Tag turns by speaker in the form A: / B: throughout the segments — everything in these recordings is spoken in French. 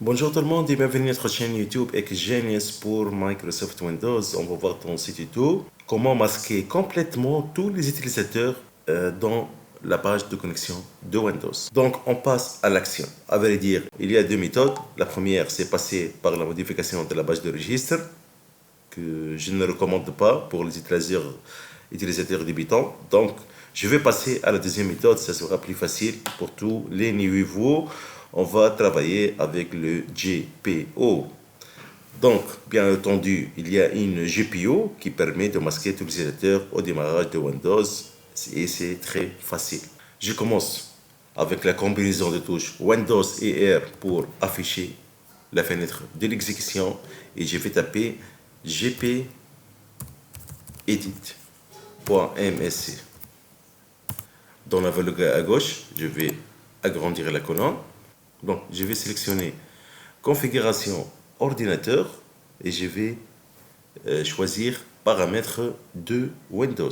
A: Bonjour tout le monde et bienvenue à notre chaîne YouTube XGenius pour Microsoft Windows. On va voir dans ce tuto comment masquer complètement tous les utilisateurs dans la page de connexion de Windows. Donc on passe à l'action. À vrai dire, il y a deux méthodes. La première, c'est passer par la modification de la page de registre que je ne recommande pas pour les utilisateurs débutants. Donc je vais passer à la deuxième méthode, ça sera plus facile pour tous les niveaux. On va travailler avec le GPO. Donc, bien entendu, il y a une GPO qui permet de masquer tous les utilisateurs au démarrage de Windows et c'est très facile. Je commence avec la combinaison de touches Windows et R pour afficher la fenêtre de l'exécution et je vais taper gp edit.msc. Dans la volet à gauche, je vais agrandir la colonne. Donc, je vais sélectionner configuration ordinateur et je vais choisir paramètres de Windows.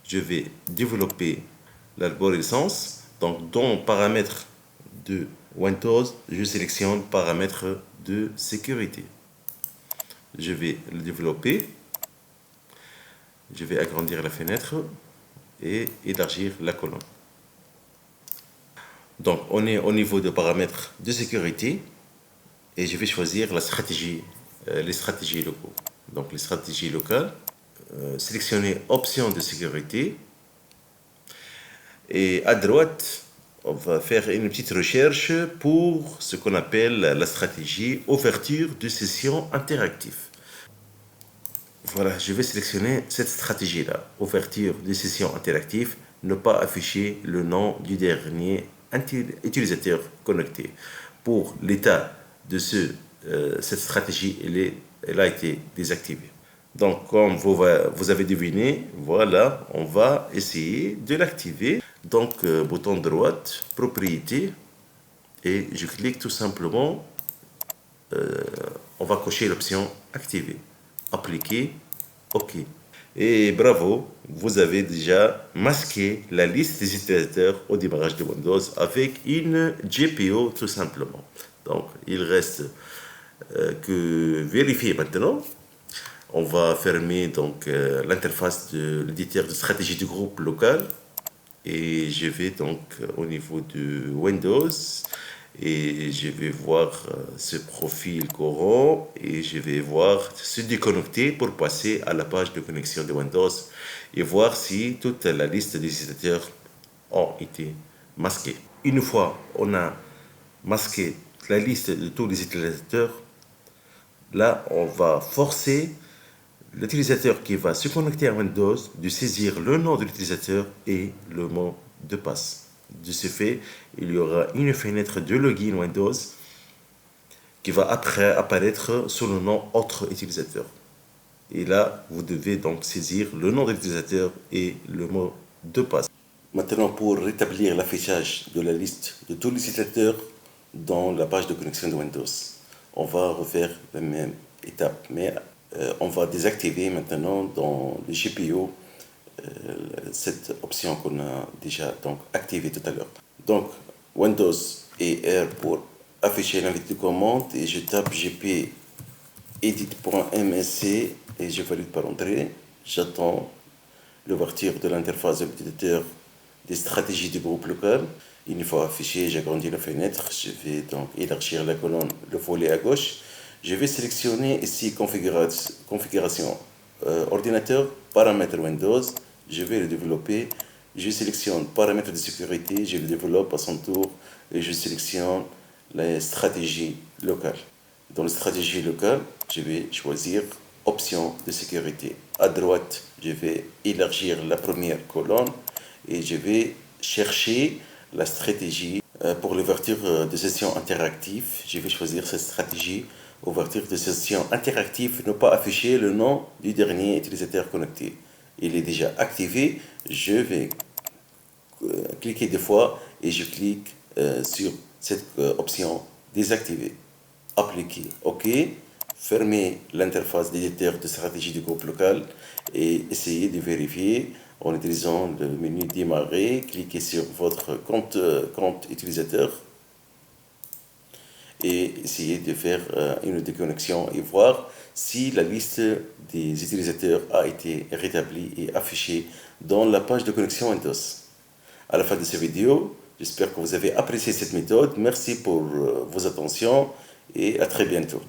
A: Je vais développer l'arborescence. Donc, dans paramètres de Windows, je sélectionne paramètres de sécurité. Je vais le développer. Je vais agrandir la fenêtre et élargir la colonne. Donc, on est au niveau de paramètres de sécurité et je vais choisir la stratégie, les stratégies locaux. Donc, les stratégies locales, sélectionner options de sécurité et à droite, on va faire une petite recherche pour ce qu'on appelle la stratégie ouverture de session interactive. Voilà, je vais sélectionner cette stratégie-là, ouverture de session interactive, ne pas afficher le nom du dernier utilisateur connecté. Pour l'état de cette stratégie, elle a été désactivée. Donc, comme vous avez deviné, voilà, on va essayer de l'activer. Donc, bouton droite, propriété, et je clique tout simplement, on va cocher l'option activer, appliquer, OK. Et bravo, vous avez déjà masqué la liste des utilisateurs au démarrage de Windows avec une GPO tout simplement. Donc, il reste que vérifier maintenant. On va fermer donc l'interface de l'éditeur de stratégie du groupe local et je vais donc au niveau de Windows et je vais voir ce profil courant et je vais voir se déconnecter pour passer à la page de connexion de Windows et voir si toute la liste des utilisateurs ont été masqués. Une fois on a masqué la liste de tous les utilisateurs, là on va forcer l'utilisateur qui va se connecter à Windows de saisir le nom de l'utilisateur et le mot de passe. De ce fait, il y aura une fenêtre de login Windows qui va après apparaître sous le nom autre utilisateur. Et là, vous devez donc saisir le nom de l'utilisateur et le mot de passe. Maintenant, pour rétablir l'affichage de la liste de tous les utilisateurs dans la page de connexion de Windows, on va refaire la même étape, mais on va désactiver maintenant dans le GPO cette option qu'on a déjà donc activée tout à l'heure. Donc Windows et R pour afficher l'invite de commande et je tape gp edit.msc et je valide par entrée. J'attends l'ouverture de l'interface de l'utilisateur des stratégies du groupe local. Une fois affiché, j'agrandis la fenêtre. Je vais donc élargir la colonne, le volet à gauche. Je vais sélectionner ici configuration ordinateur, paramètres Windows. Je vais le développer. Je sélectionne paramètres de sécurité. Je le développe à son tour et je sélectionne la stratégie locale. Dans la stratégie locale, je vais choisir option de sécurité. À droite, je vais élargir la première colonne et je vais chercher la stratégie pour l'ouverture de session interactive. Je vais choisir cette stratégie. Ouverture de session interactive, ne pas afficher le nom du dernier utilisateur connecté. Il est déjà activé. Je vais cliquer deux fois et je clique sur cette option désactiver. Appliquer OK. Fermer l'interface d'éditeur de stratégie du groupe local et essayer de vérifier en utilisant le menu démarrer. Cliquez sur votre compte utilisateur. et essayer de faire une déconnexion et voir si la liste des utilisateurs a été rétablie et affichée dans la page de connexion Windows. À la fin de cette vidéo, j'espère que vous avez apprécié cette méthode. Merci pour vos attentions et à très bientôt.